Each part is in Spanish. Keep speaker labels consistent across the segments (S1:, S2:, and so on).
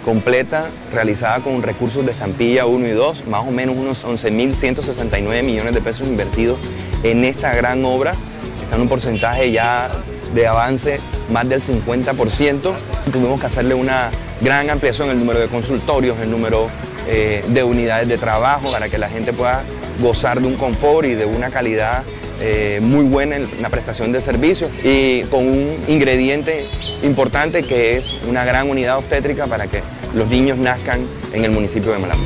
S1: completa, realizada con recursos de estampilla 1 y 2, más o menos unos 11.169 millones de pesos invertidos en esta gran obra. Está en un porcentaje ya de avance más del 50%. Tuvimos que hacerle una gran ampliación en el número de consultorios, el número de unidades de trabajo para que la gente pueda gozar de un confort y de una calidad muy buena en la prestación de servicios, y con un ingrediente importante que es una gran unidad obstétrica para que los niños nazcan en el municipio de Malambo.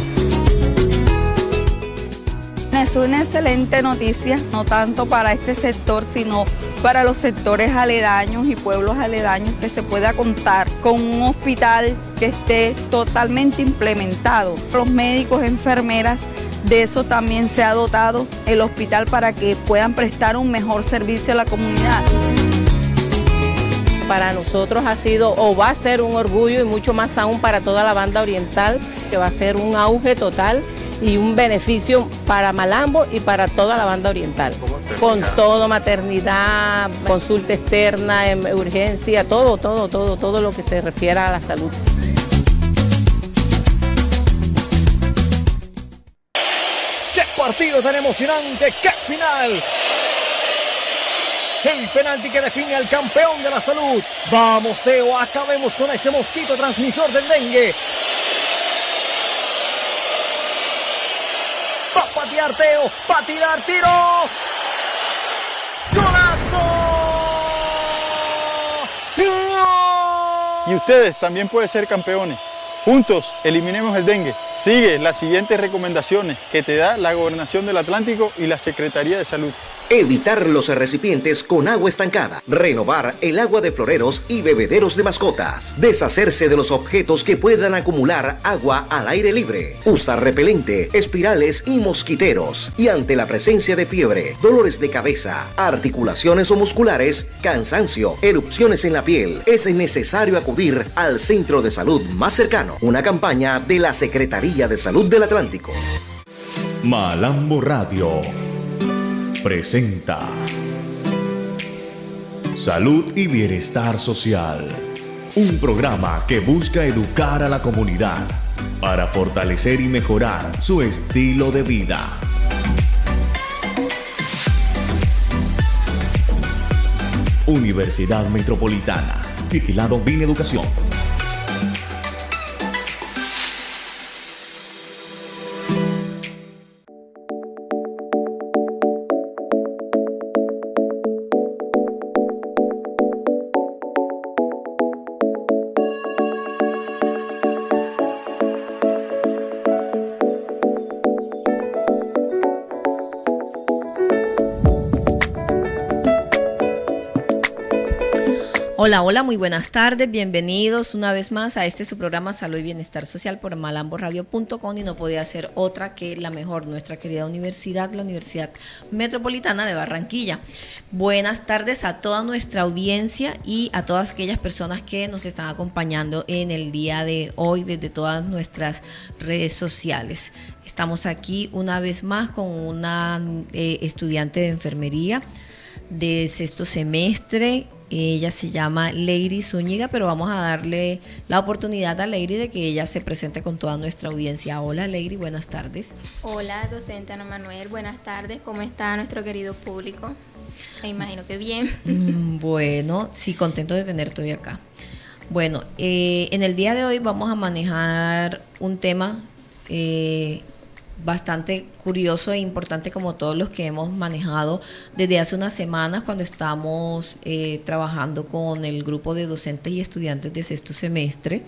S2: Es una excelente noticia, no tanto para este sector, sino para los sectores aledaños y pueblos aledaños, que se pueda contar con un hospital que esté totalmente implementado. Los médicos, enfermeras, de eso también se ha dotado el hospital para que puedan prestar un mejor servicio a la comunidad.
S3: Para nosotros ha sido o va a ser un orgullo, y mucho más aún para toda la banda oriental, que va a ser un auge total y un beneficio para Malambo y para toda la banda oriental. Con todo, maternidad, consulta externa, urgencia, todo lo que se refiere a la salud.
S4: ¡Qué partido tan emocionante! ¡Qué final! El penalti que define al campeón de la salud. Vamos, Teo, acabemos con ese mosquito transmisor del dengue. Va a patear Teo, va a tirar, tiro. ¡Golazo!
S5: Y ustedes también pueden ser campeones. Juntos eliminemos el dengue. Sigue las siguientes recomendaciones que te da la Gobernación del Atlántico y la Secretaría de Salud.
S6: Evitar los recipientes con agua estancada. Renovar el agua de floreros y bebederos de mascotas. Deshacerse de los objetos que puedan acumular agua al aire libre. Usar repelente, espirales y mosquiteros. Y ante la presencia de fiebre, dolores de cabeza, articulaciones o musculares, cansancio, erupciones en la piel, es necesario acudir al centro de salud más cercano. Una campaña de la Secretaría de Salud del Atlántico.
S7: Malambo Radio presenta Salud y Bienestar Social, un programa que busca educar a la comunidad para fortalecer y mejorar su estilo de vida. Universidad Metropolitana, vigilado Mineducación.
S8: Hola, muy buenas tardes, bienvenidos una vez más a su programa Salud y Bienestar Social por malamboradio.com, y no podía ser otra que la mejor, nuestra querida universidad, la Universidad Metropolitana de Barranquilla. Buenas tardes a toda nuestra audiencia y a todas aquellas personas que nos están acompañando en el día de hoy desde todas nuestras redes sociales. Estamos aquí una vez más con una estudiante de enfermería de sexto semestre. Ella se llama Lady Zúñiga, pero vamos a darle la oportunidad a Lady de que ella se presente con toda nuestra audiencia. Hola Lady, buenas tardes.
S9: Hola docente Ana Manuel, buenas tardes. ¿Cómo está nuestro querido público? Me imagino que bien.
S8: Bueno, sí, contento de tenerte hoy acá. Bueno, en el día de hoy vamos a manejar un tema bastante curioso e importante, como todos los que hemos manejado desde hace unas semanas cuando estamos trabajando con el grupo de docentes y estudiantes de sexto semestre,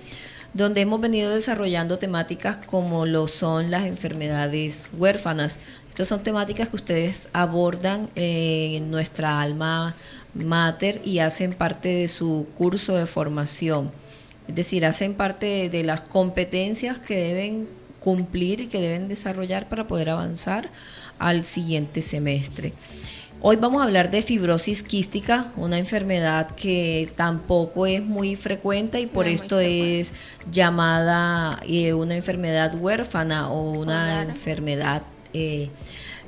S8: donde hemos venido desarrollando temáticas como lo son las enfermedades huérfanas. Estas son temáticas que ustedes abordan en nuestra alma mater y hacen parte de su curso de formación, es decir, hacen parte de las competencias que deben cumplir y que deben desarrollar para poder avanzar al siguiente semestre. Hoy vamos a hablar de fibrosis quística, una enfermedad que tampoco es muy frecuente y por esto es llamada una enfermedad huérfana o una enfermedad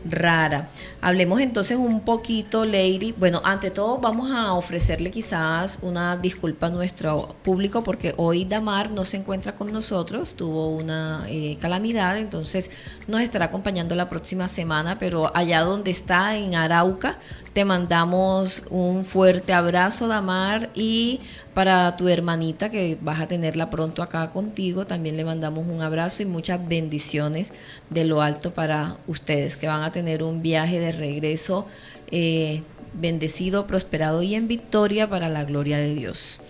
S8: rara. Hablemos entonces un poquito, Lady. Bueno, ante todo vamos a ofrecerle quizás una disculpa a nuestro público porque hoy Damar no se encuentra con nosotros, tuvo una calamidad, entonces nos estará acompañando la próxima semana, pero allá donde está, en Arauca, te mandamos un fuerte abrazo, Damar, y para tu hermanita que vas a tenerla pronto acá contigo, también le mandamos un abrazo y muchas bendiciones de lo alto para ustedes, que van a tener un viaje de regreso bendecido, prosperado y en victoria para la gloria de Dios.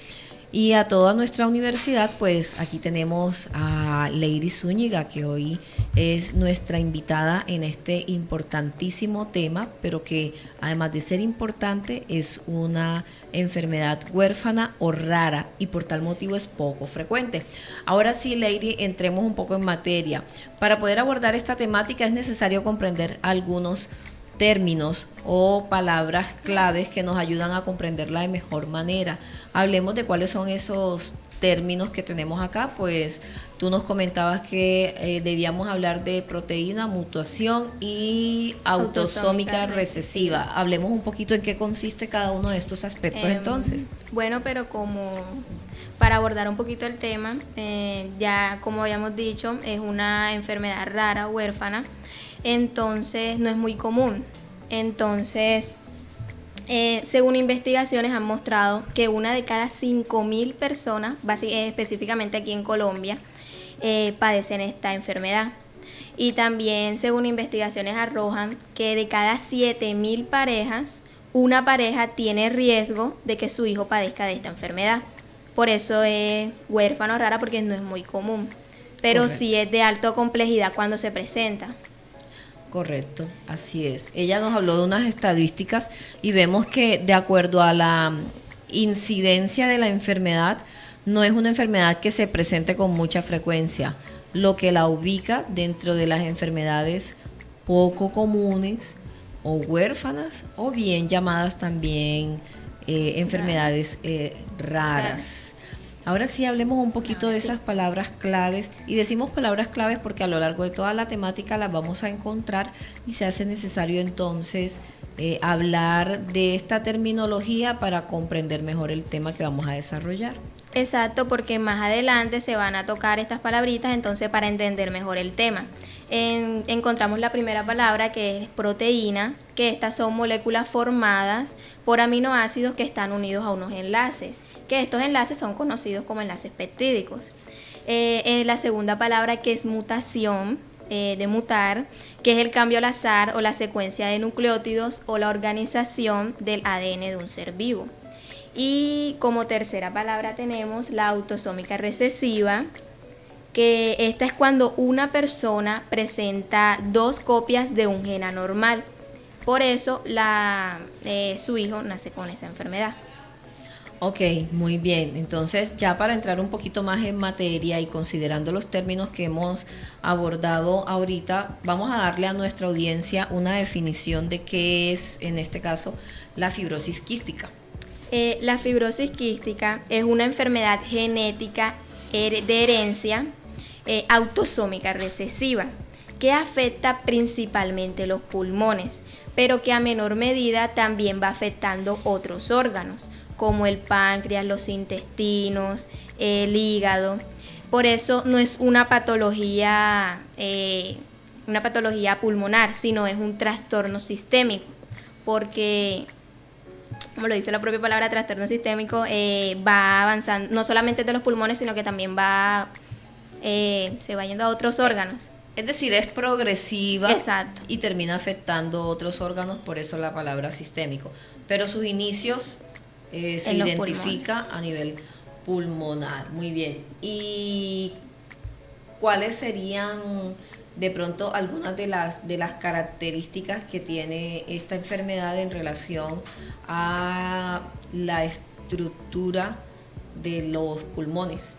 S8: Y a toda nuestra universidad, pues aquí tenemos a Lady Zúñiga, que hoy es nuestra invitada en este importantísimo tema, pero que además de ser importante, es una enfermedad huérfana o rara y por tal motivo es poco frecuente. Ahora sí, Lady, entremos un poco en materia. Para poder abordar esta temática es necesario comprender algunos términos o palabras claves que nos ayudan a comprenderla de mejor manera. Hablemos de cuáles son esos términos que tenemos acá. Pues tú nos comentabas que debíamos hablar de proteína, mutación y autosómica recesiva. Hablemos un poquito en qué consiste cada uno de estos aspectos entonces.
S9: Bueno, pero como para abordar un poquito el tema, ya como habíamos dicho, es una enfermedad rara, huérfana, entonces no es muy común. Entonces, según investigaciones han mostrado que una de cada 5.000 personas, específicamente aquí en Colombia, padecen esta enfermedad. Y también, según investigaciones arrojan que de cada 7.000 parejas, una pareja tiene riesgo de que su hijo padezca de esta enfermedad. Por eso es huérfano rara, porque no es muy común, pero correcto, sí es de alta complejidad cuando se presenta.
S8: Correcto, así es. Ella nos habló de unas estadísticas y vemos que de acuerdo a la incidencia de la enfermedad, no es una enfermedad que se presente con mucha frecuencia, lo que la ubica dentro de las enfermedades poco comunes o huérfanas, o bien llamadas también enfermedades raras. Ahora sí, hablemos un poquito de esas palabras claves, y decimos palabras claves porque a lo largo de toda la temática las vamos a encontrar y se hace necesario entonces hablar de esta terminología para comprender mejor el tema que vamos a desarrollar.
S9: Exacto, porque más adelante se van a tocar estas palabritas, entonces para entender mejor el tema. Encontramos la primera palabra, que es proteína, que estas son moléculas formadas por aminoácidos que están unidos a unos enlaces, que estos enlaces son conocidos como enlaces peptídicos. La segunda palabra, que es mutación, de mutar, que es el cambio al azar o la secuencia de nucleótidos o la organización del ADN de un ser vivo. Y como tercera palabra tenemos la autosómica recesiva, que esta es cuando una persona presenta 2 copias de un gen anormal. Por eso su hijo nace con esa enfermedad.
S8: Ok, muy bien. Entonces, ya para entrar un poquito más en materia y considerando los términos que hemos abordado ahorita, vamos a darle a nuestra audiencia una definición de qué es, en este caso, la fibrosis quística.
S9: La fibrosis quística es una enfermedad genética de herencia autosómica recesiva que afecta principalmente los pulmones, pero que a menor medida también va afectando otros órganos, como el páncreas, los intestinos, el hígado. Por eso no es una patología pulmonar, sino es un trastorno sistémico, porque, como lo dice la propia palabra, trastorno sistémico, va avanzando, no solamente de los pulmones, sino que también se va yendo a otros órganos.
S8: Es decir, es progresiva.
S9: Exacto.
S8: Y termina afectando otros órganos, por eso la palabra sistémico. Pero sus inicios se identifica a nivel pulmonar. Muy bien. ¿Y cuáles serían de pronto algunas de las características que tiene esta enfermedad en relación a la estructura de los pulmones?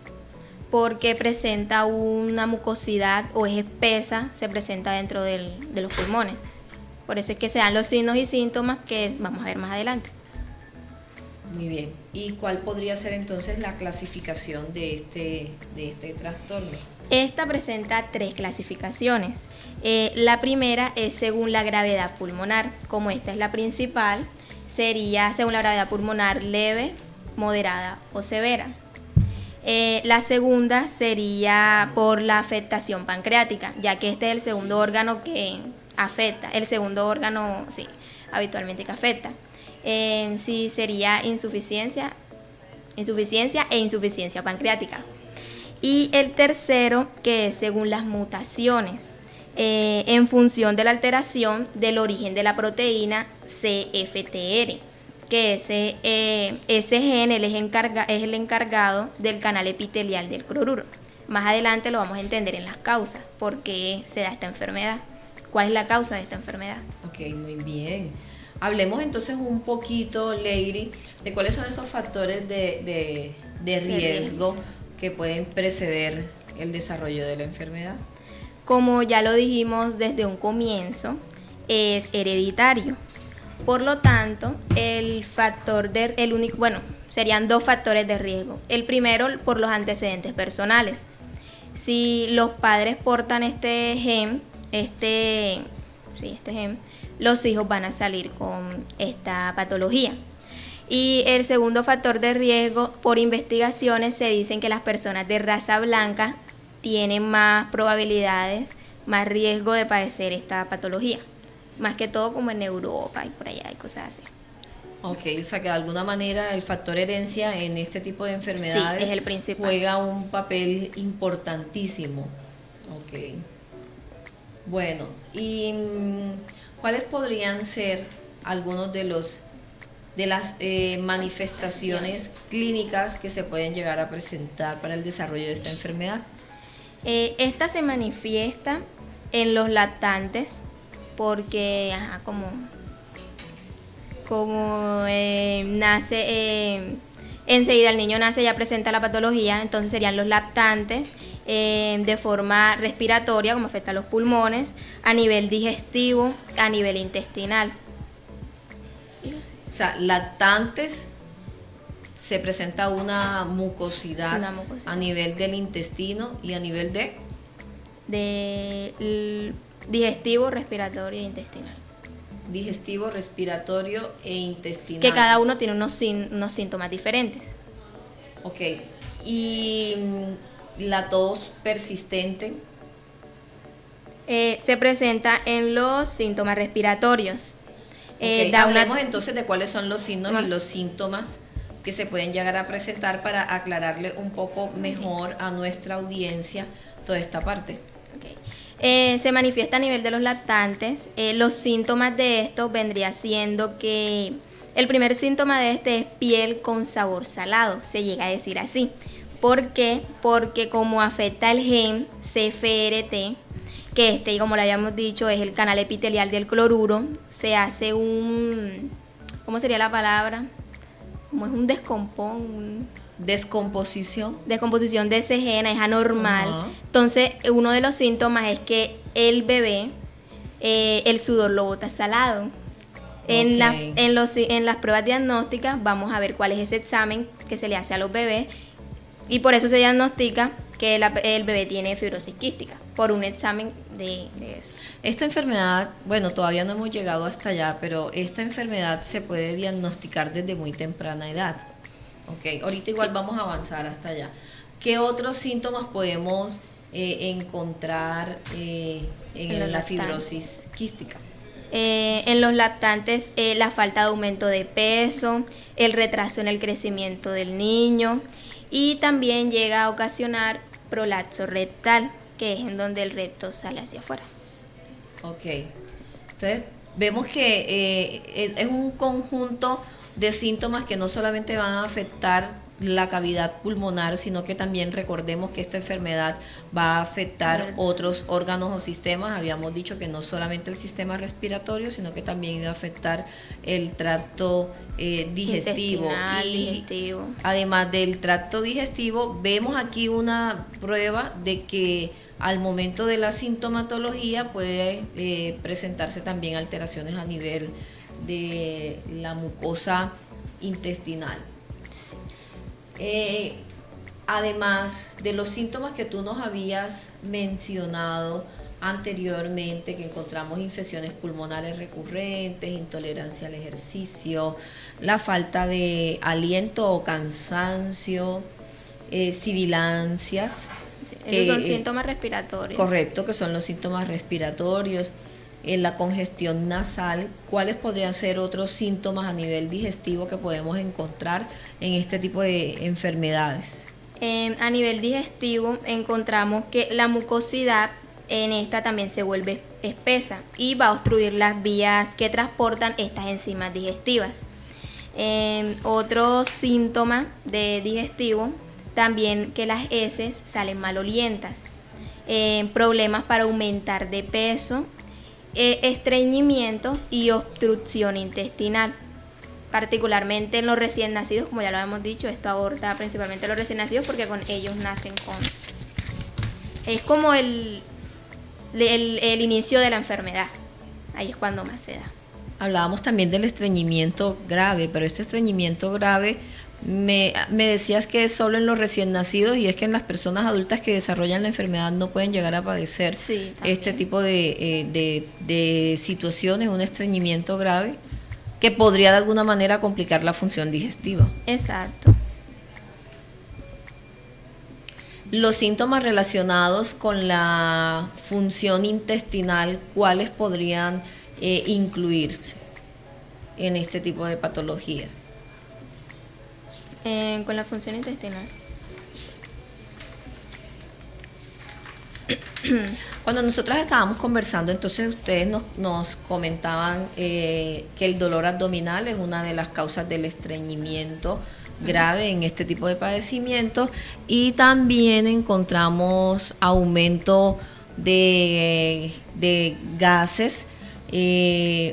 S9: Porque presenta una mucosidad o es espesa, se presenta dentro de los pulmones. Por eso es que se dan los signos y síntomas que vamos a ver más adelante.
S8: Muy bien. ¿Y cuál podría ser entonces la clasificación de este trastorno?
S9: Esta presenta 3 clasificaciones. La primera es según la gravedad pulmonar. Como esta es la principal, sería según la gravedad pulmonar leve, moderada o severa. La segunda sería por la afectación pancreática, ya que este es el segundo órgano que afecta, el segundo órgano, sí, habitualmente que afecta. Sí sería insuficiencia e insuficiencia pancreática. Y el tercero, que es según las mutaciones, en función de la alteración del origen de la proteína CFTR, que ese gen es el encargado del canal epitelial del cloruro. Más adelante lo vamos a entender en las causas, por qué se da esta enfermedad, cuál es la causa de esta enfermedad.
S8: Ok, muy bien. Hablemos entonces un poquito, Lady, de cuáles son esos factores de riesgo que pueden preceder el desarrollo de la enfermedad.
S9: Como ya lo dijimos desde un comienzo, es hereditario. Por lo tanto, serían 2 factores de riesgo. El primero, por los antecedentes personales. Si los padres portan este gen, los hijos van a salir con esta patología. Y el segundo factor de riesgo, por investigaciones se dicen que las personas de raza blanca tienen más probabilidades, más riesgo de padecer esta patología. Más que todo como en Europa y por allá hay cosas así.
S8: Ok, o sea que de alguna manera el factor herencia en este tipo de enfermedades
S9: sí, es el principal.
S8: Juega un papel importantísimo. Ok. Bueno, ¿y cuáles podrían ser algunos de las manifestaciones clínicas que se pueden llegar a presentar para el desarrollo de esta enfermedad?
S9: Esta se manifiesta en los lactantes porque nace, enseguida el niño nace ya presenta la patología, entonces serían los lactantes de forma respiratoria, como afecta a los pulmones, a nivel digestivo, a nivel intestinal.
S8: O sea, lactantes se presenta una mucosidad a nivel del intestino y a nivel
S9: de digestivo, respiratorio e intestinal.
S8: Digestivo, respiratorio e intestinal.
S9: Que cada uno tiene unos síntomas diferentes.
S8: Ok. ¿Y la tos persistente?
S9: Se presenta en los síntomas respiratorios.
S8: Hablemos entonces de cuáles son los signos y los síntomas que se pueden llegar a presentar para aclararle un poco mejor a nuestra audiencia toda esta parte.
S9: Se manifiesta a nivel de los lactantes. Los síntomas de esto vendría siendo que el primer síntoma de este es piel con sabor salado, se llega a decir así. ¿Por qué? Porque como afecta el gen CFRT, que como le habíamos dicho, es el canal epitelial del cloruro, se hace ¿cómo sería la palabra? Como es un
S8: descomposición
S9: de ese gen, es anormal. Uh-huh. Entonces, uno de los síntomas es que el bebé, el sudor lo bota salado. En las pruebas diagnósticas vamos a ver cuál es ese examen que se le hace a los bebés y por eso se diagnostica que el bebé tiene fibrosis quística, por un examen de eso.
S8: Esta enfermedad, todavía no hemos llegado hasta allá, pero esta enfermedad se puede diagnosticar desde muy temprana edad. Ok, ahorita igual vamos a avanzar hasta allá. ¿Qué otros síntomas podemos encontrar en la fibrosis quística?
S9: En los lactantes, la falta de aumento de peso, el retraso en el crecimiento del niño y también llega a ocasionar prolapso rectal, que es en donde el recto sale hacia afuera.
S8: Ok, entonces vemos que es un conjunto de síntomas que no solamente van a afectar la cavidad pulmonar, sino que también recordemos que esta enfermedad va a afectar otros órganos o sistemas. Habíamos dicho que no solamente el sistema respiratorio, sino que también iba a afectar el tracto digestivo. Además del tracto digestivo, vemos aquí una prueba de que al momento de la sintomatología puede presentarse también alteraciones a nivel de la mucosa intestinal. Además de los síntomas que tú nos habías mencionado anteriormente, que encontramos infecciones pulmonares recurrentes, intolerancia al ejercicio, la falta de aliento o cansancio, sibilancias.
S9: Sí, esos son síntomas respiratorios.
S8: Correcto, que son los síntomas respiratorios. La congestión nasal. ¿Cuáles podrían ser otros síntomas a nivel digestivo que podemos encontrar en este tipo de enfermedades?
S9: A nivel digestivo encontramos que la mucosidad en esta también se vuelve espesa y va a obstruir las vías que transportan estas enzimas digestivas. Otro síntoma de digestivo, también que las heces salen malolientas. Problemas para aumentar de peso, estreñimiento y obstrucción intestinal. Particularmente en los recién nacidos, como ya lo hemos dicho, esto aborda principalmente a los recién nacidos porque con ellos nacen con... Es como el inicio de la enfermedad, ahí es cuando más se da.
S8: Hablábamos también del estreñimiento grave, pero este estreñimiento grave me decías que es solo en los recién nacidos, y es que en las personas adultas que desarrollan la enfermedad no pueden llegar a padecer este tipo de situaciones, un estreñimiento grave que podría de alguna manera complicar la función digestiva.
S9: Exacto.
S8: Los síntomas relacionados con la función intestinal, ¿cuáles podrían incluirse en este tipo de patologías?
S9: Con la función intestinal.
S8: Cuando nosotras estábamos conversando, entonces ustedes nos comentaban que el dolor abdominal es una de las causas del estreñimiento grave en este tipo de padecimientos, y también encontramos aumento de gases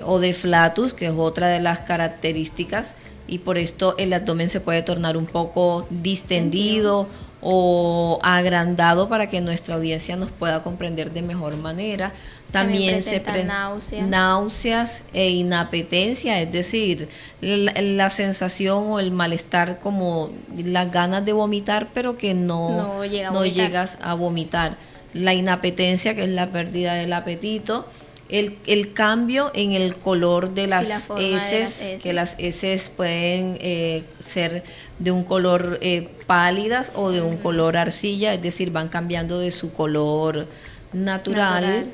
S8: o de flatus, que es otra de las características, y por esto el abdomen se puede tornar un poco distendido o agrandado para que nuestra audiencia nos pueda comprender de mejor manera. También se presentan náuseas e inapetencia, es decir, la sensación o el malestar, como las ganas de vomitar, pero que no llegas a vomitar. La inapetencia, que es la pérdida del apetito. El cambio en el color de las heces, que las heces pueden ser de un color pálidas o de un color arcilla, es decir, van cambiando de su color natural.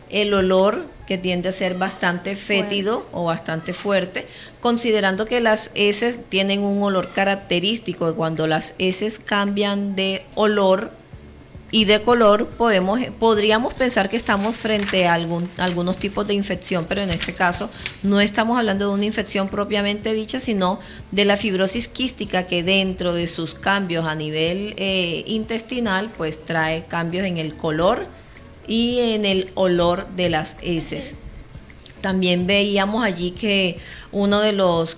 S8: El olor, que tiende a ser bastante fétido o bastante fuerte, considerando que las heces tienen un olor característico. Cuando las heces cambian de olor y de color, podríamos pensar que estamos frente a algunos tipos de infección, pero en este caso no estamos hablando de una infección propiamente dicha, sino de la fibrosis quística, que dentro de sus cambios a nivel intestinal, pues trae cambios en el color y en el olor de las heces. También veíamos allí que uno de los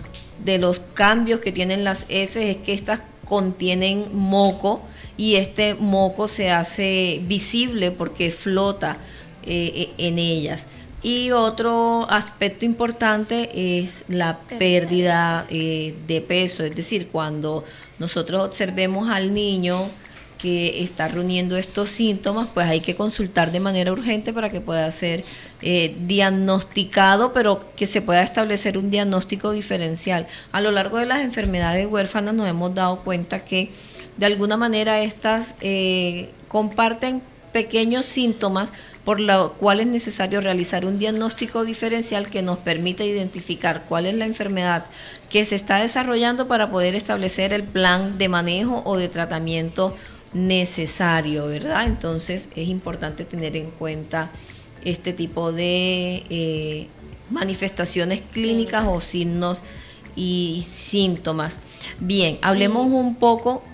S8: cambios que tienen las heces es que estas contienen moco, y este moco se hace visible porque flota en ellas. Y otro aspecto importante es la pérdida de peso, es decir, cuando nosotros observemos al niño que está reuniendo estos síntomas, pues hay que consultar de manera urgente para que pueda ser diagnosticado, pero que se pueda establecer un diagnóstico diferencial. A lo largo de las enfermedades huérfanas nos hemos dado cuenta que de alguna manera estas comparten pequeños síntomas, por lo cual es necesario realizar un diagnóstico diferencial que nos permita identificar cuál es la enfermedad que se está desarrollando para poder establecer el plan de manejo o de tratamiento necesario, ¿verdad? Entonces es importante tener en cuenta este tipo de manifestaciones clínicas o signos y síntomas. Bien, hablemos un poco.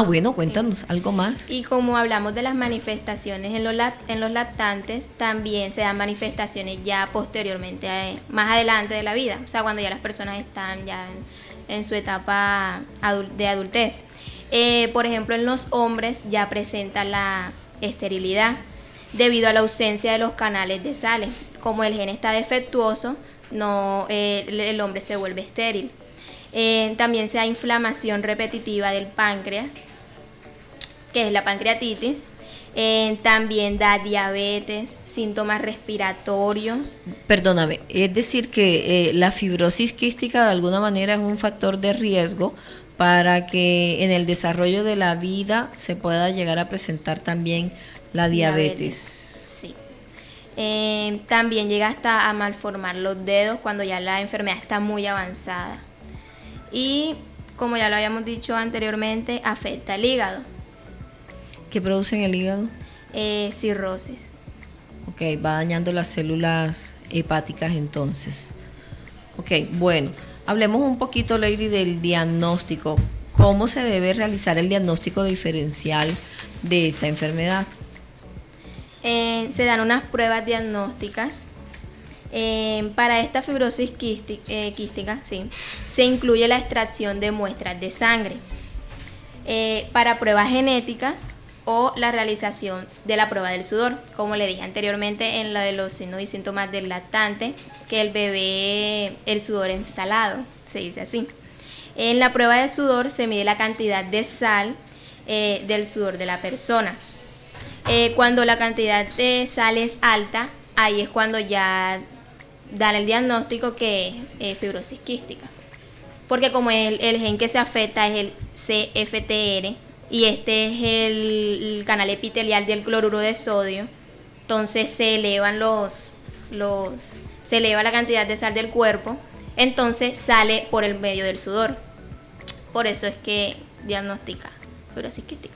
S8: Bueno, cuéntanos algo más.
S9: Y como hablamos de las manifestaciones en los lactantes, también se dan manifestaciones ya posteriormente, más adelante de la vida, o sea, cuando ya las personas están ya en su etapa de adultez. Por ejemplo, en los hombres ya presenta la esterilidad debido a la ausencia de los canales de sales. Como el gen está defectuoso, el hombre se vuelve estéril. También se da inflamación repetitiva del páncreas, que es la pancreatitis. También da diabetes, síntomas respiratorios.
S8: Perdóname, es decir que la fibrosis quística de alguna manera es un factor de riesgo para que en el desarrollo de la vida se pueda llegar a presentar también la diabetes.
S9: Sí. También llega hasta a malformar los dedos cuando ya la enfermedad está muy avanzada. Y como ya lo habíamos dicho anteriormente, afecta el hígado.
S8: ¿Qué produce en el hígado?
S9: Cirrosis.
S8: Ok, va dañando las células hepáticas entonces. Ok, bueno, hablemos un poquito, Lady, del diagnóstico. ¿Cómo se debe realizar el diagnóstico diferencial de esta enfermedad?
S9: Se dan unas pruebas diagnósticas. Para esta fibrosis quística, sí, se incluye la extracción de muestras de sangre. Para pruebas genéticas o la realización de la prueba del sudor, como le dije anteriormente en la de los signos y síntomas del lactante, que el bebé, el sudor es salado, se dice así. En la prueba de sudor se mide la cantidad de sal del sudor de la persona. Cuando la cantidad de sal es alta, ahí es cuando ya dan el diagnóstico que es fibrosis quística. Porque como el gen que se afecta es el CFTR, y este es el canal epitelial del cloruro de sodio, entonces se elevan se eleva la cantidad de sal del cuerpo, entonces sale por el medio del sudor. Por eso es que diagnostica fibrosis quística.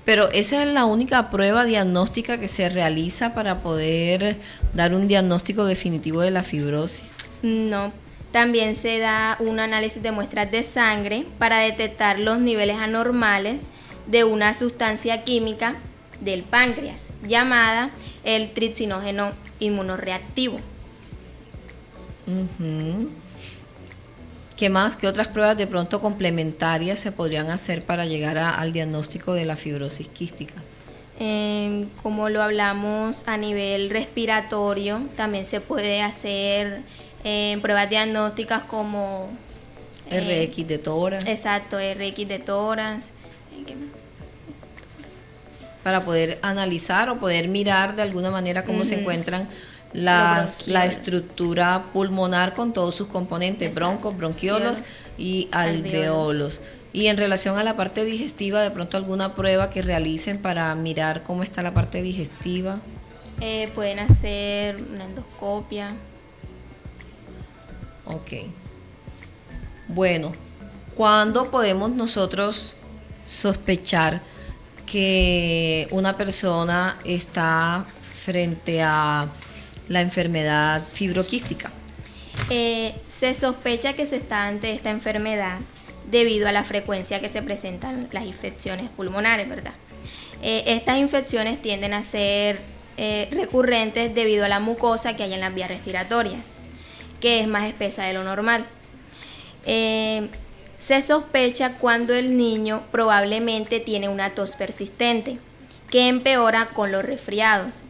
S8: Pero esa es la única prueba diagnóstica que se realiza para poder dar un diagnóstico definitivo de la fibrosis.
S9: No, también se da un análisis de muestras de sangre para detectar los niveles anormales de una sustancia química del páncreas llamada el tripsinógeno inmunorreactivo.
S8: ¿Qué más? ¿Qué otras pruebas de pronto complementarias se podrían hacer para llegar al diagnóstico de la fibrosis quística?
S9: Como lo hablamos a nivel respiratorio, también se puede hacer pruebas diagnósticas como
S8: RX de tórax.
S9: Exacto, RX de tórax.
S8: Para poder analizar o poder mirar de alguna manera cómo se encuentran la estructura pulmonar con todos sus componentes, broncos, bronquiolos y alveolos. Y en relación a la parte digestiva, de pronto alguna prueba que realicen para mirar cómo está la parte digestiva.
S9: Pueden hacer una endoscopia.
S8: Ok. Bueno, ¿cuándo podemos nosotros sospechar que una persona está frente a la enfermedad fibroquística?
S9: Se sospecha que se está ante esta enfermedad debido a la frecuencia que se presentan las infecciones pulmonares, ¿verdad? Estas infecciones tienden a ser recurrentes debido a la mucosa que hay en las vías respiratorias, que es más espesa de lo normal. Se sospecha cuando el niño probablemente tiene una tos persistente, que empeora con los resfriados,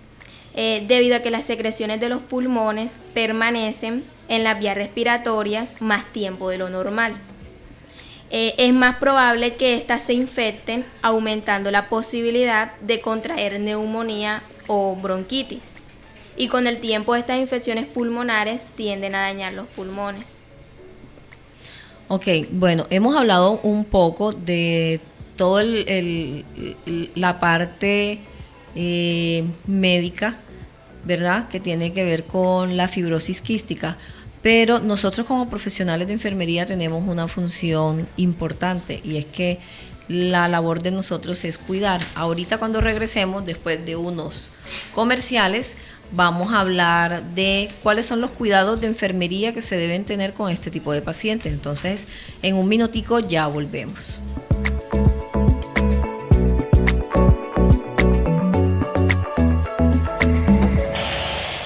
S9: debido a que las secreciones de los pulmones permanecen en las vías respiratorias más tiempo de lo normal. Es más probable que éstas se infecten, aumentando la posibilidad de contraer neumonía o bronquitis. Y con el tiempo estas infecciones pulmonares tienden a dañar los pulmones.
S8: Ok, bueno, hemos hablado un poco de toda la parte médica, ¿verdad? Que tiene que ver con la fibrosis quística, pero nosotros como profesionales de enfermería tenemos una función importante y es que la labor de nosotros es cuidar. Ahorita cuando regresemos, después de unos comerciales, vamos a hablar de cuáles son los cuidados de enfermería que se deben tener con este tipo de pacientes. Entonces, en un minutico ya volvemos.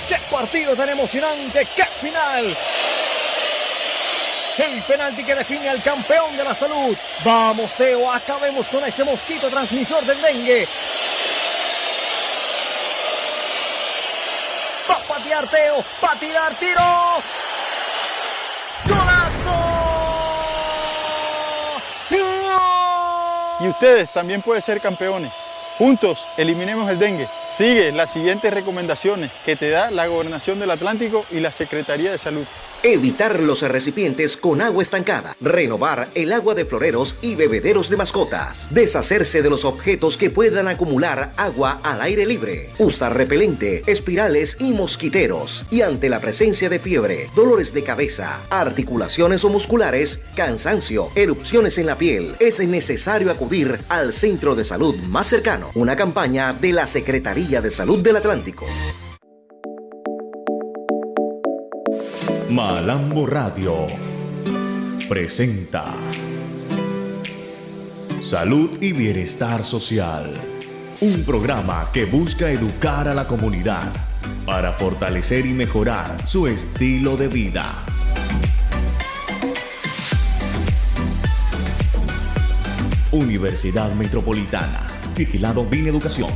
S4: ¡Qué partido tan emocionante! ¡Qué final! El penalti que define al campeón de la salud. Vamos, Teo, acabemos con ese mosquito transmisor del dengue. Va a patear Teo, va a tirar, tiro. ¡Golazo!
S5: ustedes también pueden ser campeones. Juntos eliminemos el dengue. Sigue las siguientes recomendaciones que te da la Gobernación del Atlántico y la Secretaría de Salud.
S6: Evitar los recipientes con agua estancada. Renovar el agua de floreros y bebederos de mascotas. Deshacerse de los objetos que puedan acumular agua al aire libre. Usar repelente, espirales y mosquiteros. Y ante la presencia de fiebre, dolores de cabeza, articulaciones o musculares, cansancio, erupciones en la piel, es necesario acudir al centro de salud más cercano. Una campaña de la Secretaría de Salud del Atlántico.
S7: Malambo Radio presenta Salud y Bienestar Social, un programa que busca educar a la comunidad para fortalecer y mejorar su estilo de vida. Universidad Metropolitana, vigilado Mineducación.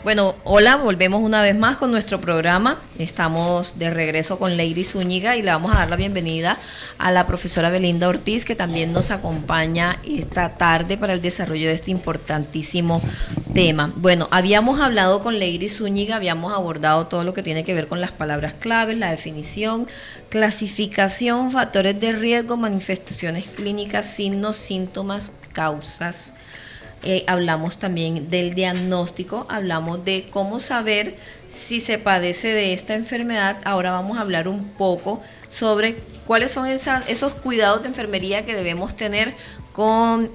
S8: Bueno, hola, volvemos una vez más con nuestro programa. Estamos de regreso con Lady Zúñiga y le vamos a dar la bienvenida a la profesora Belinda Ortiz, que también nos acompaña esta tarde para el desarrollo de este importantísimo tema. Bueno, habíamos hablado con Lady Zúñiga, habíamos abordado todo lo que tiene que ver con las palabras claves, la definición, clasificación, factores de riesgo, manifestaciones clínicas, signos, síntomas, causas. Hablamos también del diagnóstico, hablamos de cómo saber si se padece de esta enfermedad. Ahora vamos a hablar un poco sobre cuáles son esos cuidados de enfermería que debemos tener con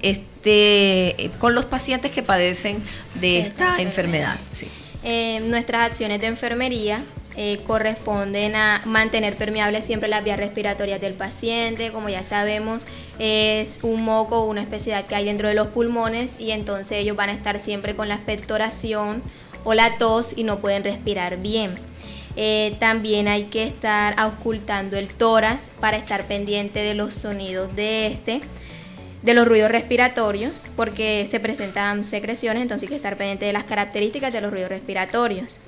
S8: los pacientes que padecen de esta enfermedad. Sí.
S9: Nuestras acciones de enfermería corresponden a mantener permeables siempre las vías respiratorias del paciente. Como ya sabemos, es un moco o una espesidad que hay dentro de los pulmones y entonces ellos van a estar siempre con la expectoración o la tos y no pueden respirar bien. También hay que estar auscultando el tórax para estar pendiente de los sonidos de los ruidos respiratorios, porque se presentan secreciones, entonces hay que estar pendiente de las características de los ruidos respiratorios.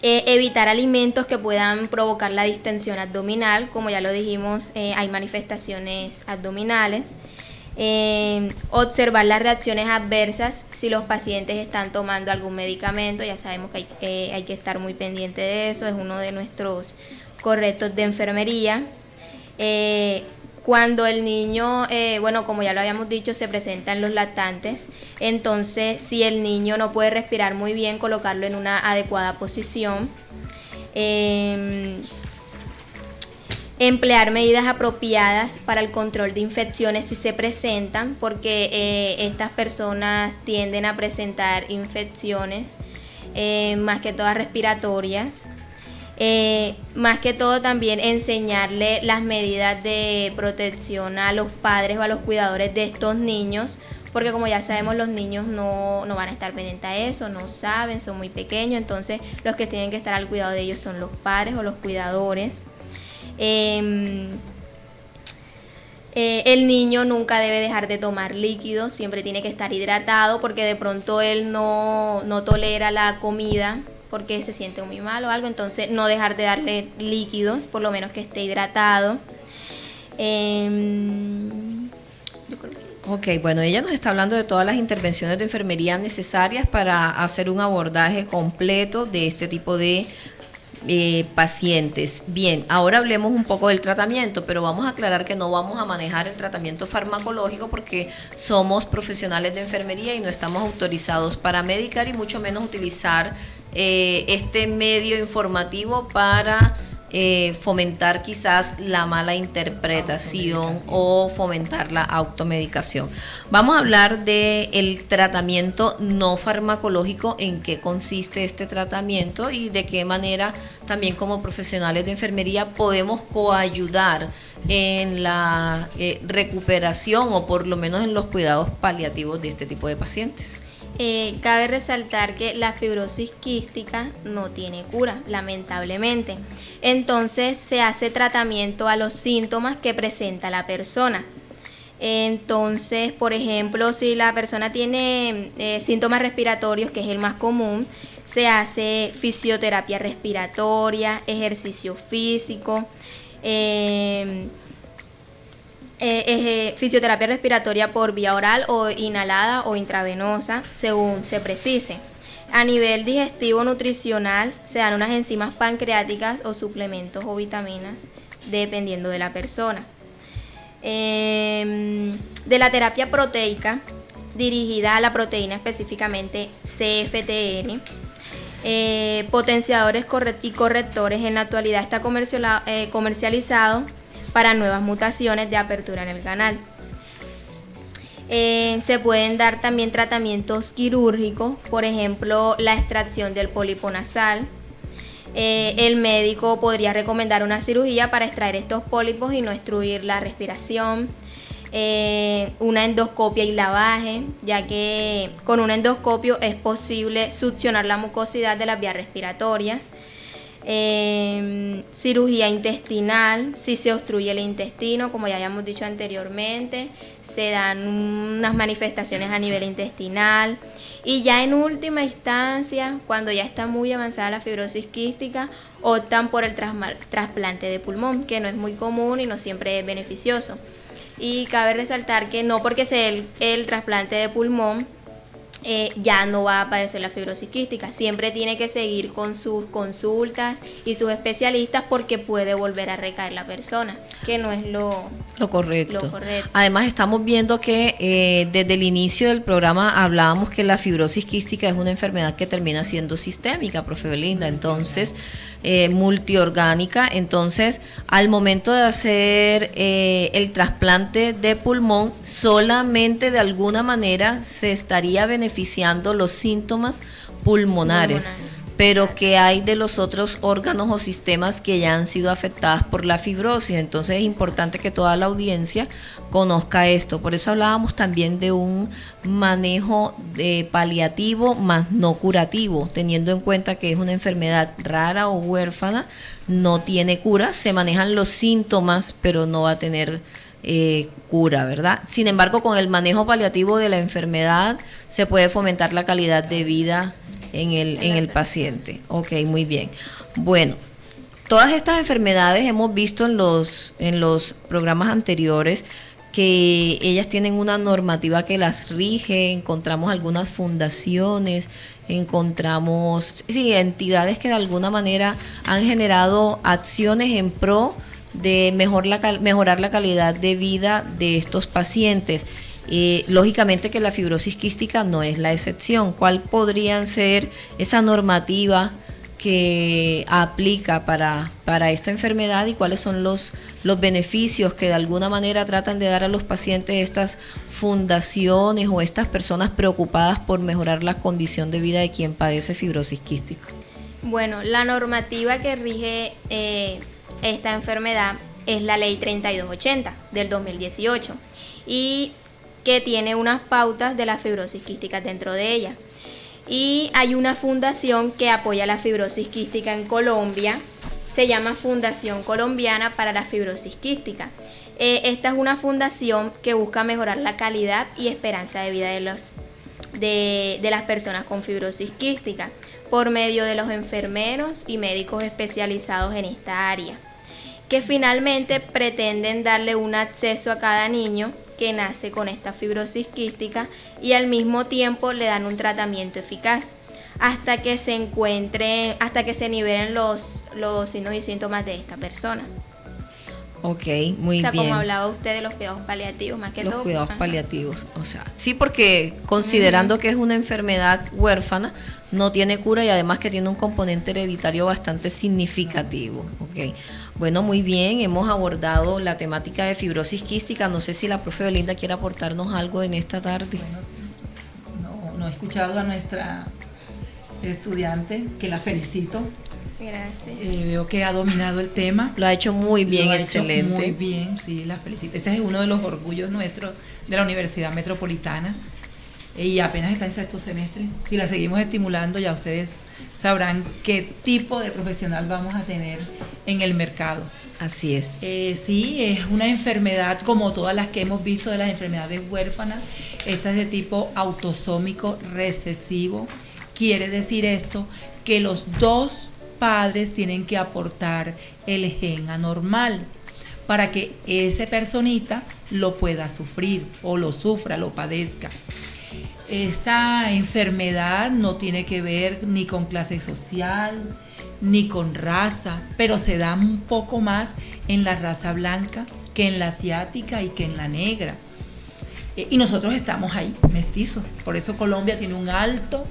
S9: Evitar alimentos que puedan provocar la distensión abdominal, como ya lo dijimos, hay manifestaciones abdominales. Observar las reacciones adversas si los pacientes están tomando algún medicamento. Ya sabemos que hay que estar muy pendiente de eso, es uno de nuestros correctos de enfermería. Cuando el niño, como ya lo habíamos dicho, se presentan los lactantes, entonces si el niño no puede respirar muy bien, colocarlo en una adecuada posición. Emplear medidas apropiadas para el control de infecciones si se presentan, porque estas personas tienden a presentar infecciones, más que todas respiratorias. Más que todo también enseñarle las medidas de protección a los padres o a los cuidadores de estos niños, porque como ya sabemos, los niños no van a estar pendientes a eso, no saben, son muy pequeños, entonces los que tienen que estar al cuidado de ellos son los padres o los cuidadores. El niño nunca debe dejar de tomar líquidos, siempre tiene que estar hidratado, porque de pronto él no tolera la comida porque se siente muy mal o algo, entonces no dejar de darle líquidos, por lo menos que esté hidratado.
S8: Ok, bueno, ella nos está hablando de todas las intervenciones de enfermería necesarias para hacer un abordaje completo de este tipo de pacientes. Bien, ahora hablemos un poco del tratamiento, pero vamos a aclarar que no vamos a manejar el tratamiento farmacológico porque somos profesionales de enfermería y no estamos autorizados para medicar y mucho menos utilizar este medio informativo para fomentar quizás la mala interpretación o fomentar la automedicación. Vamos a hablar del tratamiento no farmacológico, en qué consiste este tratamiento y de qué manera también como profesionales de enfermería podemos coayudar en la recuperación o por lo menos en los cuidados paliativos de este tipo de pacientes.
S9: Cabe resaltar que la fibrosis quística no tiene cura, lamentablemente. Entonces se hace tratamiento a los síntomas que presenta la persona. Entonces, por ejemplo, si la persona tiene síntomas respiratorios, que es el más común, se hace fisioterapia respiratoria, ejercicio físico, fisioterapia respiratoria por vía oral o inhalada o intravenosa, según se precise. A nivel digestivo nutricional, se dan unas enzimas pancreáticas o suplementos o vitaminas, dependiendo de la persona. De la terapia proteica, dirigida a la proteína, específicamente CFTR, potenciadores y correctores, en la actualidad está comercializado para nuevas mutaciones de apertura en el canal. Se pueden dar también tratamientos quirúrgicos, por ejemplo, la extracción del pólipo nasal. El médico podría recomendar una cirugía para extraer estos pólipos y no obstruir la respiración. Una endoscopia y lavaje, ya que con un endoscopio es posible succionar la mucosidad de las vías respiratorias. Cirugía intestinal, si se obstruye el intestino, como ya habíamos dicho anteriormente, se dan unas manifestaciones a nivel intestinal. Y ya en última instancia, cuando ya está muy avanzada la fibrosis quística, optan por el trasplante de pulmón, que no es muy común y no siempre es beneficioso. Y cabe resaltar que no porque sea el trasplante de pulmón ya no va a padecer la fibrosis quística. Siempre tiene que seguir con sus consultas y sus especialistas, porque puede volver a recaer la persona, que no es lo correcto.
S8: Además, estamos viendo que desde el inicio del programa hablábamos que la fibrosis quística es una enfermedad que termina siendo sistémica, profe Belinda, entonces multiorgánica. Entonces, al momento de hacer el trasplante de pulmón, solamente de alguna manera se estaría beneficiando los síntomas pulmonares. Pero ¿qué hay de los otros órganos o sistemas que ya han sido afectadas por la fibrosis? Entonces es importante que toda la audiencia conozca esto. Por eso hablábamos también de un manejo de paliativo más no curativo, teniendo en cuenta que es una enfermedad rara o huérfana, no tiene cura, se manejan los síntomas, pero no va a tener cura, ¿verdad? Sin embargo, con el manejo paliativo de la enfermedad se puede fomentar la calidad de vida en el paciente. Ok, muy bien. Bueno, todas estas enfermedades hemos visto en los programas anteriores que ellas tienen una normativa que las rige, encontramos algunas fundaciones, encontramos entidades que de alguna manera han generado acciones en pro de mejorar la calidad de vida de estos pacientes. Lógicamente que la fibrosis quística no es la excepción. ¿Cuál podrían ser esa normativa que aplica para esta enfermedad y cuáles son los beneficios que de alguna manera tratan de dar a los pacientes estas fundaciones o estas personas preocupadas por mejorar la condición de vida de quien padece fibrosis quística?
S9: Bueno, la normativa que rige esta enfermedad es la Ley 3280 del 2018 y que tiene unas pautas de la fibrosis quística dentro de ella. Y hay una fundación que apoya la fibrosis quística en Colombia, se llama Fundación Colombiana para la Fibrosis Quística. Esta es una fundación que busca mejorar la calidad y esperanza de vida de las personas con fibrosis quística por medio de los enfermeros y médicos especializados en esta área, que finalmente pretenden darle un acceso a cada niño que nace con esta fibrosis quística y al mismo tiempo le dan un tratamiento eficaz hasta que se nivelen los signos y síntomas de esta persona.
S8: Ok, muy bien.
S9: O sea, como hablaba usted de los cuidados paliativos, más que todo.
S8: Los cuidados paliativos, o sea, sí, porque considerando que es una enfermedad huérfana, no tiene cura y además que tiene un componente hereditario bastante significativo. Ok, bueno, muy bien, hemos abordado la temática de fibrosis quística. No sé si la profe Belinda quiere aportarnos algo en esta tarde.
S10: Bueno, sí. No he escuchado a nuestra estudiante, que la felicito.
S9: Gracias.
S10: Veo que ha dominado el tema.
S8: Lo ha hecho muy bien,
S10: Lo ha
S8: excelente.
S10: hecho muy bien, sí, la felicito. Ese es uno de los orgullos nuestros de la Universidad Metropolitana. Y apenas está en sexto semestre. Si la seguimos estimulando, ya ustedes sabrán qué tipo de profesional vamos a tener en el mercado.
S8: Así es.
S10: Sí, es una enfermedad como todas las que hemos visto de las enfermedades huérfanas. Esta es de tipo autosómico recesivo. Quiere decir esto que los dos padres tienen que aportar el gen anormal para que esa personita lo pueda sufrir o lo sufra, lo padezca. Esta enfermedad no tiene que ver ni con clase social ni con raza, pero se da un poco más en la raza blanca que en la asiática y que en la negra. Y nosotros estamos ahí, mestizos. Por eso Colombia tiene un alto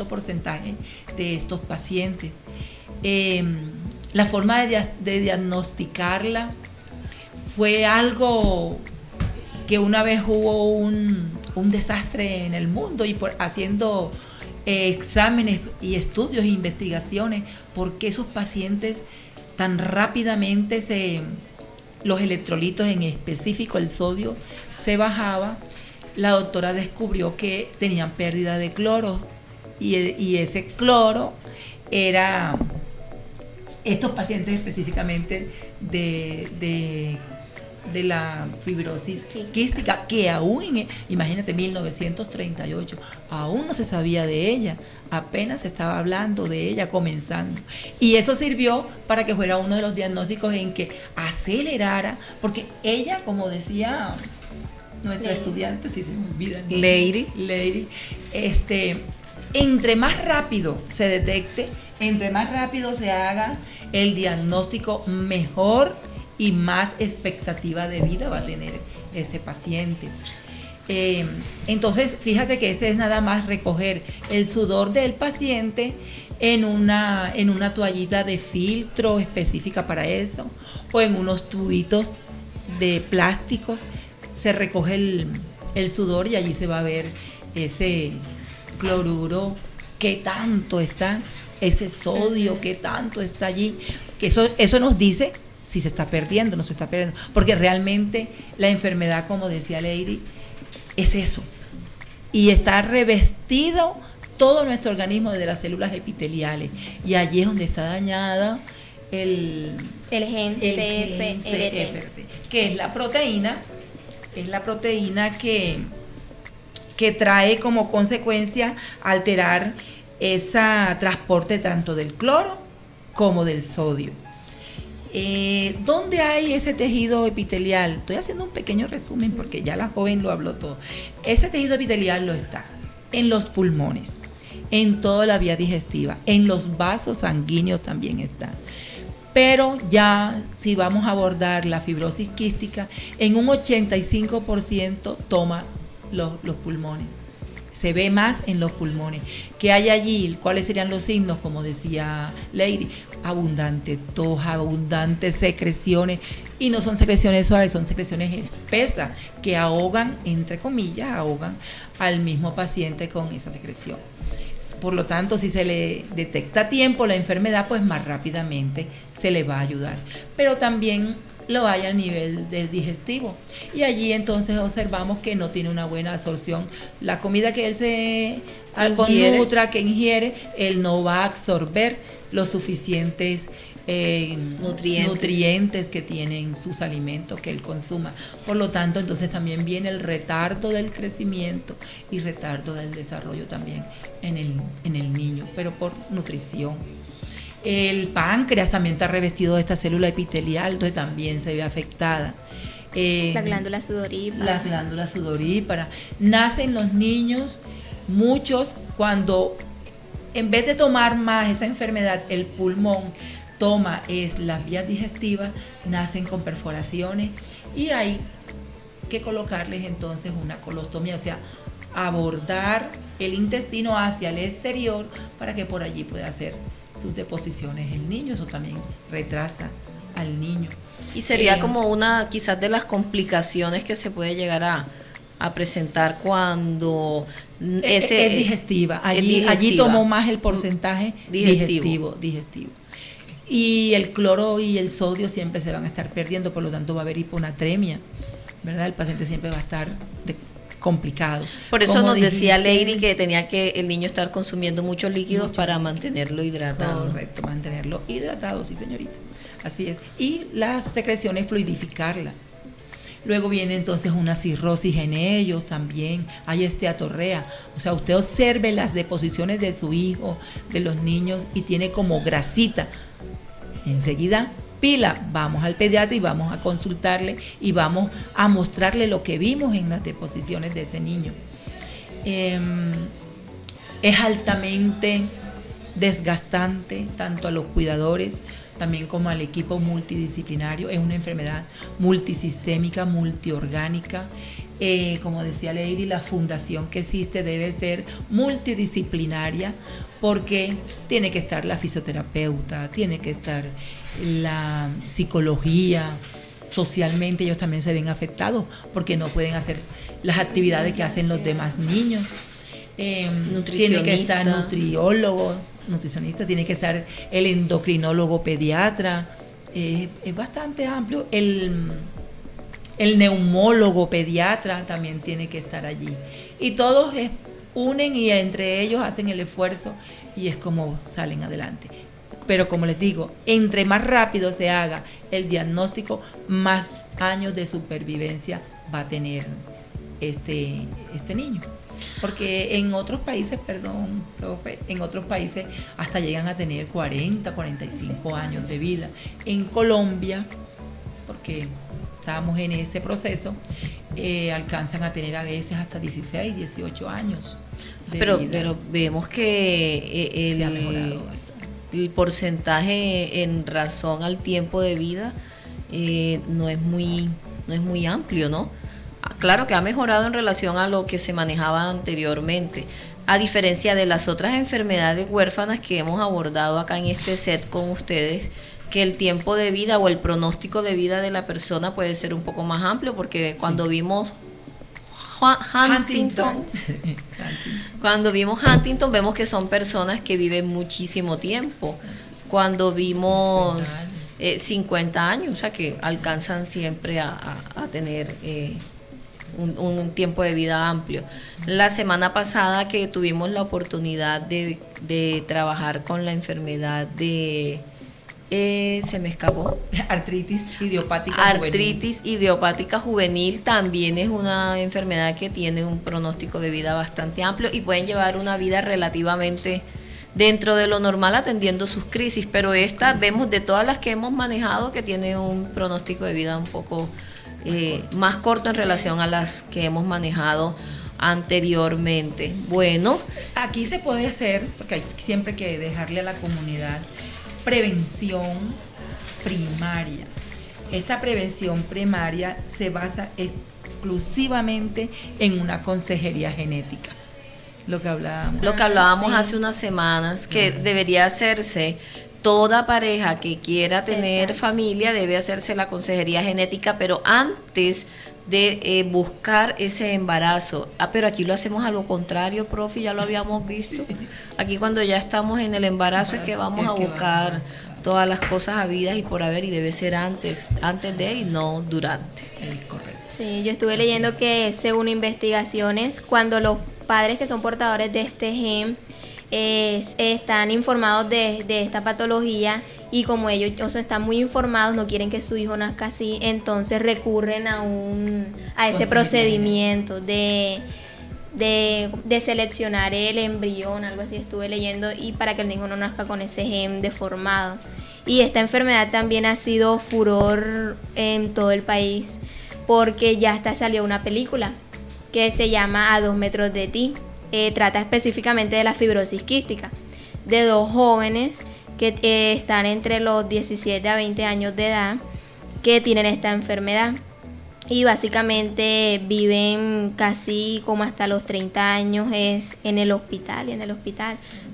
S10: porcentaje de estos pacientes. La forma de diagnosticarla fue algo que una vez hubo un desastre en el mundo y haciendo exámenes y estudios e investigaciones, porque esos pacientes tan rápidamente los electrolitos, en específico el sodio, se bajaba. La doctora descubrió que tenían pérdida de cloro y ese cloro era estos pacientes específicamente de la fibrosis quística, que aún, imagínate, 1938, aún no se sabía de ella, apenas se estaba hablando de ella, comenzando. Y eso sirvió para que fuera uno de los diagnósticos en que acelerara, porque ella, como decía nuestra estudiante, si se me olvida, Lady, entre más rápido se detecte, entre más rápido se haga el diagnóstico, mejor y más expectativa de vida va a tener ese paciente. Entonces, fíjate que ese es nada más recoger el sudor del paciente en una toallita de filtro específica para eso, o en unos tubitos de plásticos. Se recoge el sudor y allí se va a ver ese cloruro, qué tanto está, ese sodio, qué tanto está allí, que eso nos dice si se está perdiendo, no se está perdiendo, porque realmente la enfermedad, como decía Lady, es eso, y está revestido todo nuestro organismo desde las células epiteliales, y allí es donde está dañada el gen CFRT, que es la proteína que trae como consecuencia alterar ese transporte tanto del cloro como del sodio. ¿Dónde hay ese tejido epitelial? Estoy haciendo un pequeño resumen porque ya la joven lo habló todo. Ese tejido epitelial lo está en los pulmones, en toda la vía digestiva, en los vasos sanguíneos también está. Pero ya si vamos a abordar la fibrosis quística, en un 85% toma los pulmones. Se ve más en los pulmones. ¿Qué hay allí? ¿Cuáles serían los signos? Como decía Lady, abundante tos, abundantes secreciones, y no son secreciones suaves, son secreciones espesas que ahogan, entre comillas, ahogan al mismo paciente con esa secreción. Por lo tanto, si se le detecta a tiempo la enfermedad, pues más rápidamente se le va a ayudar. Pero también lo hay a nivel del digestivo. Y allí entonces observamos que no tiene una buena absorción. La comida que él se nutra, que ingiere, él no va a absorber los suficientes nutrientes que tienen sus alimentos que él consuma. Por lo tanto, entonces también viene el retardo del crecimiento y retardo del desarrollo también en el niño, pero por nutrición. El páncreas también está revestido de esta célula epitelial, entonces también se ve afectada.
S9: La glándula sudorípara.
S10: Las glándulas sudoríparas. Nacen los niños, muchos, cuando en vez de tomar más esa enfermedad, el pulmón toma las vías digestivas, nacen con perforaciones y hay que colocarles entonces una colostomía, o sea, abordar el intestino hacia el exterior para que por allí pueda hacer sus deposiciones el niño. Eso también retrasa al niño.
S8: Y sería como una quizás de las complicaciones que se puede llegar a presentar cuando
S10: es digestiva. Allí tomó más el porcentaje digestivo. Y el cloro y el sodio siempre se van a estar perdiendo, por lo tanto va a haber hiponatremia, ¿verdad? El paciente siempre va a estar complicado.
S8: Por eso nos decía Lady que tenía que el niño estar consumiendo muchos líquidos para mantenerlo hidratado.
S10: Correcto, mantenerlo hidratado, sí señorita. Así es. Y las secreciones, fluidificarla. Luego viene entonces una cirrosis en ellos también, hay esteatorrea. O sea, usted observe las deposiciones de su hijo, de los niños, y tiene como grasita. Enseguida, pila, vamos al pediatra y vamos a consultarle y vamos a mostrarle lo que vimos en las deposiciones de ese niño. Es altamente desgastante tanto a los cuidadores también como al equipo multidisciplinario. Es una enfermedad multisistémica, multiorgánica. Como decía Lady, la fundación que existe debe ser multidisciplinaria porque tiene que estar la fisioterapeuta, tiene que estar la psicología. Socialmente ellos también se ven afectados porque no pueden hacer las actividades que hacen los demás niños. Tiene que estar nutricionista, tiene que estar el endocrinólogo pediatra. Es bastante amplio. El neumólogo pediatra también tiene que estar allí. Y todos unen y entre ellos hacen el esfuerzo y es como salen adelante. Pero como les digo, entre más rápido se haga el diagnóstico, más años de supervivencia va a tener este niño. Porque en otros países, en otros países hasta llegan a tener 40, 45 años de vida. En Colombia, porque estamos en ese proceso, alcanzan a tener a veces hasta 16, 18 años de vida.
S8: Pero vemos que
S10: se ha mejorado bastante.
S8: El porcentaje en razón al tiempo de vida no es muy amplio, ¿no? Claro que ha mejorado en relación a lo que se manejaba anteriormente, a diferencia de las otras enfermedades huérfanas que hemos abordado acá en este set con ustedes, que el tiempo de vida o el pronóstico de vida de la persona puede ser un poco más amplio, porque cuando vimos Huntington, vemos que son personas que viven muchísimo tiempo. Cuando vimos 50 años, o sea que alcanzan siempre a tener un tiempo de vida amplio. La semana pasada que tuvimos la oportunidad de trabajar con la enfermedad de se me escapó.
S10: Artritis idiopática juvenil
S8: también es una enfermedad que tiene un pronóstico de vida bastante amplio y pueden llevar una vida relativamente dentro de lo normal atendiendo sus crisis, pero esta vemos de todas las que hemos manejado que tiene un pronóstico de vida un poco más corto en relación a las que hemos manejado anteriormente. Bueno,
S10: aquí se puede hacer, porque hay siempre que dejarle a la comunidad prevención primaria. Esta prevención primaria se basa exclusivamente en una consejería genética. Lo que hablábamos hace unas semanas, que debería hacerse. Toda pareja que quiera tener familia debe hacerse la consejería genética, pero antes de buscar ese embarazo. Pero aquí lo hacemos a lo contrario, profe, ya lo habíamos visto. Aquí cuando ya estamos en el embarazo es que vamos a buscar todas las cosas habidas y por haber, y debe ser antes de y no durante. Es correcto.
S9: Sí, yo estuve leyendo que según investigaciones, cuando los padres que son portadores de este gen están informados de esta patología, y como ellos están muy informados, no quieren que su hijo nazca así, entonces recurren a ese procedimiento de seleccionar el embrión, algo así estuve leyendo, y para que el niño no nazca con ese gen deformado. Y esta enfermedad también ha sido furor en todo el país, porque ya hasta salió una película que se llama A 2 metros de ti. Trata específicamente de la fibrosis quística, de dos jóvenes que están entre los 17 a 20 años de edad, que tienen esta enfermedad y básicamente viven casi como hasta los 30 años en el hospital,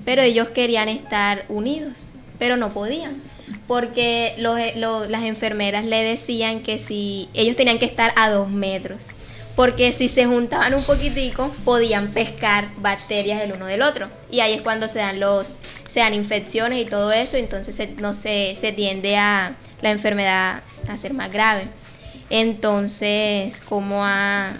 S9: pero ellos querían estar unidos, pero no podían, porque las enfermeras le decían que si ellos tenían que estar a 2 metros, porque si se juntaban un poquitico podían pescar bacterias el uno del otro, y ahí es cuando se dan infecciones y todo eso, entonces se tiende a la enfermedad a ser más grave. Entonces, ¿cómo ha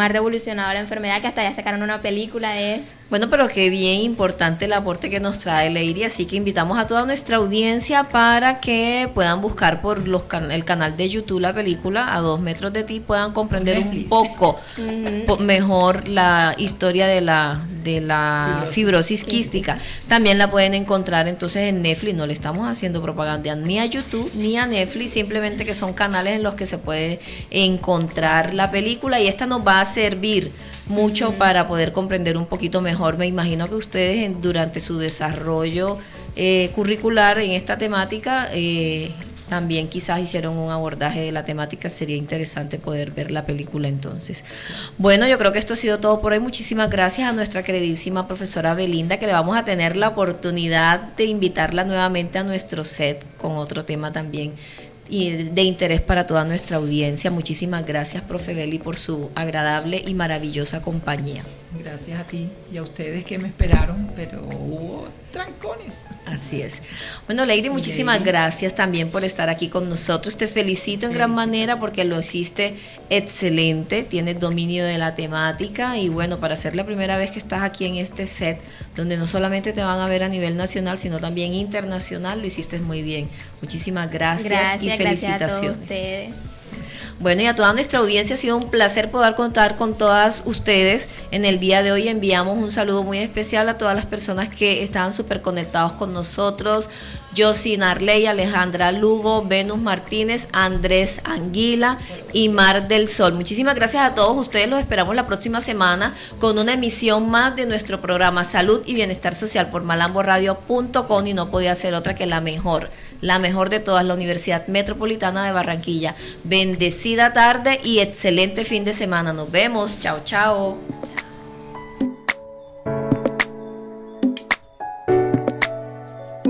S9: revolucionado la enfermedad? Que hasta ya sacaron una película de eso.
S8: Bueno, pero qué bien importante el aporte que nos trae Leiry, así que invitamos a toda nuestra audiencia para que puedan buscar por el canal de YouTube la película A 2 metros de ti, puedan comprender un poco mejor la historia de la fibrosis quística. También la pueden encontrar entonces en Netflix, no le estamos haciendo propaganda ni a YouTube ni a Netflix, simplemente que son canales en los que se puede encontrar la película, y esta nos va a servir mucho para poder comprender un poquito mejor. Me imagino que ustedes durante su desarrollo curricular en esta temática también quizás hicieron un abordaje de la temática. Sería interesante poder ver la película entonces. Bueno, yo creo que esto ha sido todo por hoy. Muchísimas gracias a nuestra queridísima profesora Belinda, que le vamos a tener la oportunidad de invitarla nuevamente a nuestro set con otro tema también y de interés para toda nuestra audiencia. Muchísimas gracias, profe Beli, por su agradable y maravillosa compañía.
S10: Gracias a ti y a ustedes que me esperaron, pero hubo trancones.
S8: Así es. Bueno, Leiry, muchísimas gracias también por estar aquí con nosotros. Te felicito en gran manera porque lo hiciste excelente, tienes dominio de la temática, y bueno, para ser la primera vez que estás aquí en este set, donde no solamente te van a ver a nivel nacional, sino también internacional, lo hiciste muy bien. Muchísimas gracias y felicitaciones.
S9: Gracias a todos ustedes.
S8: Bueno, y a toda nuestra audiencia ha sido un placer poder contar con todas ustedes. En el día de hoy enviamos un saludo muy especial a todas las personas que estaban súper conectados con nosotros. Josin Arley, Alejandra Lugo, Venus Martínez, Andrés Anguila y Mar del Sol. Muchísimas gracias a todos ustedes. Los esperamos la próxima semana con una emisión más de nuestro programa Salud y Bienestar Social por malamboradio.com, y no podía ser otra que la mejor de todas, la Universidad Metropolitana de Barranquilla. Bendecida tarde y excelente fin de semana. Nos vemos. Chao, chao.